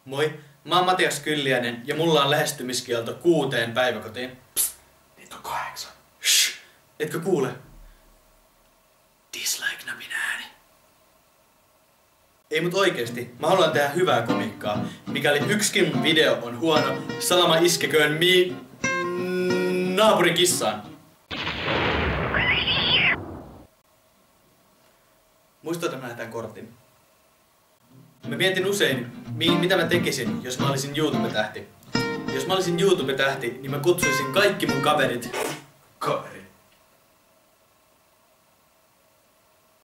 Moi, mä oon Matias Kylliäinen ja mulla on lähestymiskielto 6 päiväkotiin. Psst, niitä on 8. Shh, etkö kuule? Dislike-napin ääni. Ei mut oikeesti, mä haluan tehdä hyvää komiikkaa. Mikäli yksikin video on huono, salama iskeköön naapurin kissaan. Muistuta mä tän kortin. Mä mietin usein, mitä mä tekisin, jos mä olisin YouTube-tähti. Jos mä olisin YouTube-tähti, niin mä kutsuisin kaikki mun kaverit.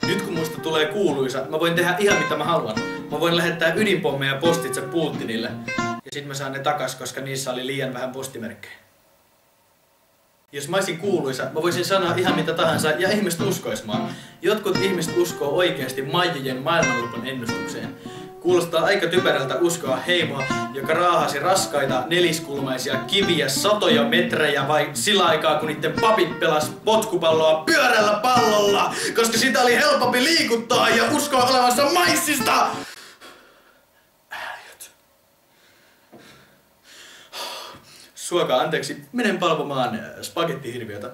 Nyt kun musta tulee kuuluisa, mä voin tehdä ihan mitä mä haluan. Mä voin lähettää ydinpommeja postitse Putinille. Ja sit mä saan ne takas, koska niissä oli liian vähän postimerkkejä. Jos mä olisin kuuluisa, mä voisin sanoa ihan mitä tahansa ja ihmiset uskois mua. Jotkut ihmiset uskoo oikeasti Maijien maailmanlopun ennustukseen. Kuulostaa aika typerältä uskoa heimoa, joka raahasi raskaita neliskulmaisia kiviä satoja metrejä vai sillä aikaa kun niiden papit pelas potkupalloa pyörällä pallolla, koska sitä oli helpompi liikuttaa ja uskoa olevansa maissista. Ääliöt. Suokaa anteeksi, menen palvomaan spagettihirviötä.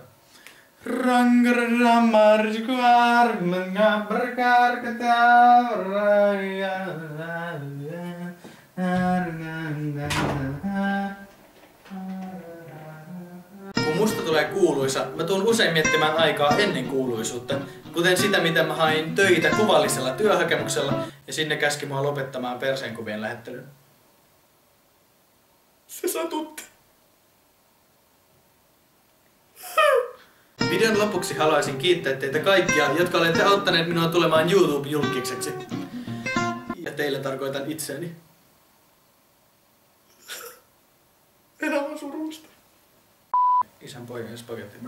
Kun musta tulee kuuluisa, mä tuun usein miettimään aikaa ennen kuuluisuutta, kuten sitä, miten mä hain töitä kuvallisella työhakemuksella ja sinne käski mua lopettamaan perseenkuvien lähettelyn. Se satutti. Videon lopuksi haluaisin kiittää teitä kaikkia, jotka olette auttaneet minua tulemaan YouTube-julkikseksi. Ja teille tarkoitan itseäni. Elämä surullista. Isän pojan spagetti